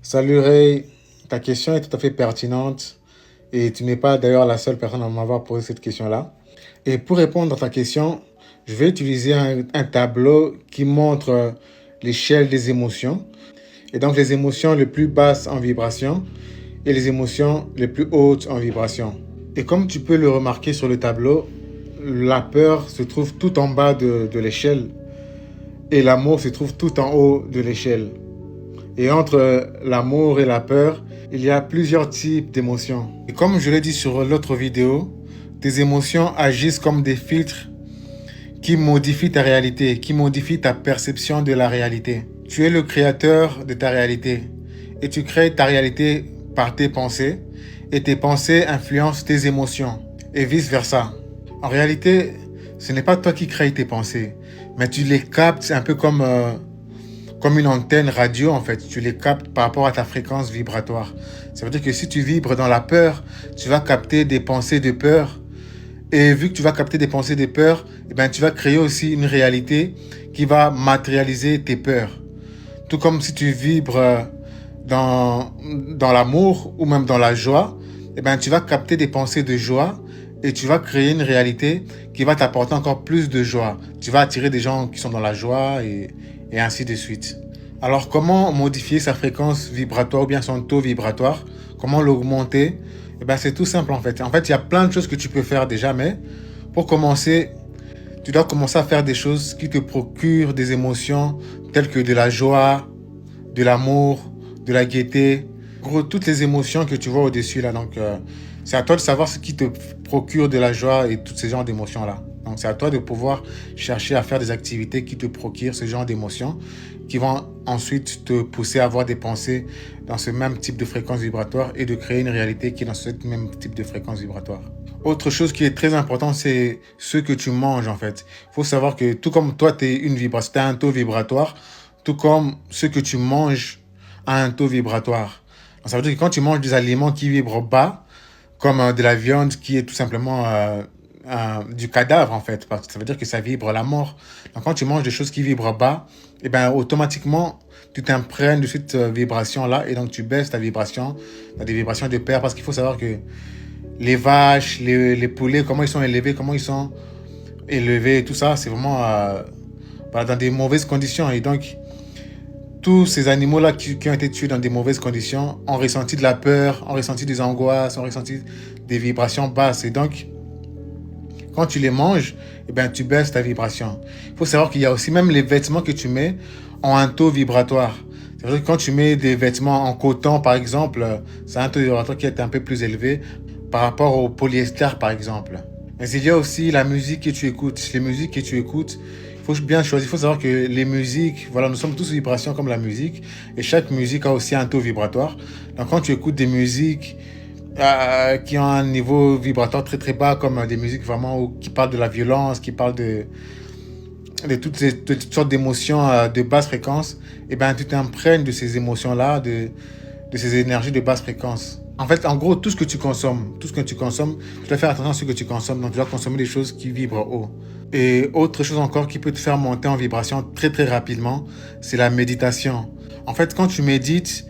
Salut Ray, ta question est tout à fait pertinente et tu n'es pas d'ailleurs la seule personne à m'avoir posé cette question-là. Et pour répondre à ta question, je vais utiliser un tableau qui montre l'échelle des émotions. Et donc les émotions les plus basses en vibration et les émotions les plus hautes en vibration. Et comme tu peux le remarquer sur le tableau, la peur se trouve tout en bas de l'échelle et l'amour se trouve tout en haut de l'échelle. Et entre l'amour et la peur, il y a plusieurs types d'émotions. Et comme je l'ai dit sur l'autre vidéo, tes émotions agissent comme des filtres qui modifient ta réalité, qui modifient ta perception de la réalité. Tu es le créateur de ta réalité et tu crées ta réalité par tes pensées et tes pensées influencent tes émotions et vice-versa. En réalité, ce n'est pas toi qui crées tes pensées, mais tu les captes un peu comme une antenne radio en fait. Tu les captes par rapport à ta fréquence vibratoire. Ça veut dire que si tu vibres dans la peur, tu vas capter des pensées de peur. Et vu que tu vas capter des pensées de peur, eh ben, tu vas créer aussi une réalité qui va matérialiser tes peurs. Tout comme si tu vibres dans l'amour ou même dans la joie, eh ben, tu vas capter des pensées de joie et tu vas créer une réalité qui va t'apporter encore plus de joie. Tu vas attirer des gens qui sont dans la joie et ainsi de suite. Alors, comment modifier sa fréquence vibratoire ou bien son taux vibratoire? Comment l'augmenter? Eh ben, c'est tout simple en fait. En fait, il y a plein de choses que tu peux faire déjà, mais pour commencer, tu dois commencer à faire des choses qui te procurent des émotions telles que de la joie, de l'amour, de la gaieté. En gros, toutes les émotions que tu vois au-dessus là. Donc, c'est à toi de savoir ce qui te procure de la joie et tous ces genres d'émotions là. Donc, c'est à toi de pouvoir chercher à faire des activités qui te procurent ce genre d'émotions qui vont ensuite te pousser à avoir des pensées dans ce même type de fréquence vibratoire et de créer une réalité qui est dans ce même type de fréquence vibratoire. Autre chose qui est très important, c'est ce que tu manges en fait. Il faut savoir que tout comme toi, tu es une vibration, tu as un taux vibratoire, tout comme ce que tu manges a un taux vibratoire. Donc, ça veut dire que quand tu manges des aliments qui vibrent bas, comme de la viande qui est tout simplement du cadavre en fait, parce que ça veut dire que ça vibre la mort. Donc quand tu manges des choses qui vibrent bas, et ben automatiquement tu t'imprègnes de cette vibration là et donc tu baisses ta vibration dans des vibrations de pair parce qu'il faut savoir que les vaches, les poulets, comment ils sont élevés, comment ils sont élevés, tout ça, c'est vraiment dans des mauvaises conditions. Et donc, tous ces animaux-là qui ont été tués dans des mauvaises conditions ont ressenti de la peur, ont ressenti des angoisses, ont ressenti des vibrations basses. Et donc, quand tu les manges, eh ben, tu baisses ta vibration. Il faut savoir qu'il y a aussi même les vêtements que tu mets ont un taux vibratoire. C'est-à-dire que quand tu mets des vêtements en coton, par exemple, c'est un taux vibratoire qui est un peu plus élevé par rapport au polyester, par exemple. Mais il y a aussi la musique que tu écoutes. Les musiques que tu écoutes, il faut bien choisir. Il faut savoir que les musiques, voilà, nous sommes tous vibrations comme la musique. Et chaque musique a aussi un taux vibratoire. Donc quand tu écoutes des musiques qui ont un niveau vibratoire très très bas, comme des musiques vraiment qui parlent de la violence, qui parlent de toutes sortes d'émotions de basse fréquence, et ben tu t'imprègnes de ces émotions-là, de ces énergies de basse fréquence. En fait, en gros, tout ce que tu consommes, tu dois faire attention à ce que tu consommes. Donc, tu dois consommer des choses qui vibrent haut. Et autre chose encore qui peut te faire monter en vibration très très rapidement, c'est la méditation. En fait, quand tu médites,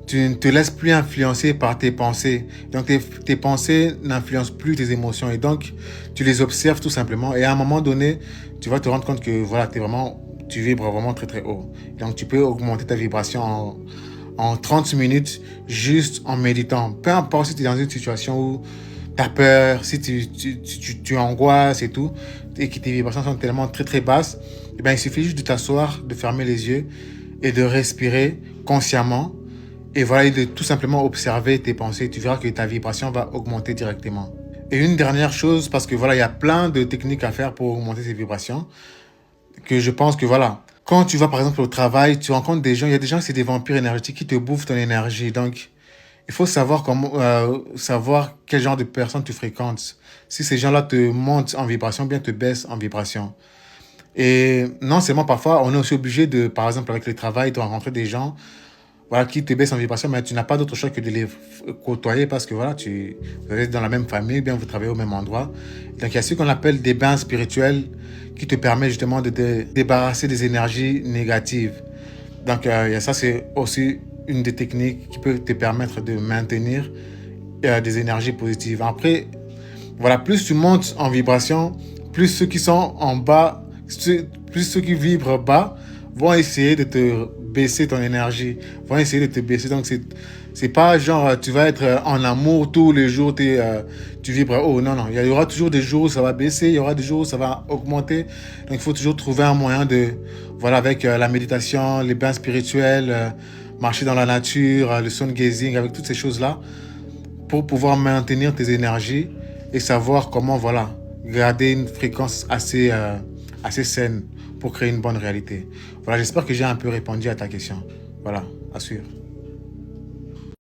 tu ne te laisses plus influencer par tes pensées. Donc, tes pensées n'influencent plus tes émotions. Et donc, tu les observes tout simplement. Et à un moment donné, tu vas te rendre compte que voilà, tu vibres vraiment très très haut. Donc, tu peux augmenter ta vibration en 30 minutes juste en méditant. Peu importe si tu es dans une situation où tu as peur, si tu angoisses et tout, et que tes vibrations sont tellement très très basses, eh bien, il suffit juste de t'asseoir, de fermer les yeux et de respirer consciemment. Et voilà, et de tout simplement observer tes pensées. Tu verras que ta vibration va augmenter directement. Et une dernière chose, parce que voilà, il y a plein de techniques à faire pour augmenter ces vibrations, que je pense que voilà, quand tu vas par exemple au travail, tu rencontres des gens, il y a des gens, c'est des vampires énergétiques qui te bouffent ton énergie. Donc, il faut savoir savoir quel genre de personnes tu fréquentes. Si ces gens-là te montent en vibration, bien te baissent en vibration. Et non seulement parfois, on est aussi obligé de, par exemple, avec le travail, de rencontrer des gens voilà, qui te baissent en vibration, mais tu n'as pas d'autre choix que de les côtoyer parce que voilà, vous êtes dans la même famille, bien vous travaillez au même endroit. Donc il y a ce qu'on appelle des bains spirituels qui te permettent justement de te débarrasser des énergies négatives. Donc il y a ça, c'est aussi une des techniques qui peut te permettre de maintenir des énergies positives. Après, voilà, plus tu montes en vibration, plus ceux qui sont en bas, plus ceux qui vibrent bas vont essayer de te baisser ton énergie, vont essayer de te baisser. Donc, c'est pas genre tu vas être en amour tous les jours, tu vibres haut. Non, non, il y aura toujours des jours où ça va baisser, il y aura des jours où ça va augmenter. Donc, il faut toujours trouver un moyen de, voilà, avec la méditation, les bains spirituels, marcher dans la nature, le sun gazing, avec toutes ces choses-là, pour pouvoir maintenir tes énergies et savoir comment, voilà, garder une fréquence assez saine pour créer une bonne réalité. Voilà, j'espère que j'ai un peu répondu à ta question. Voilà, à suivre.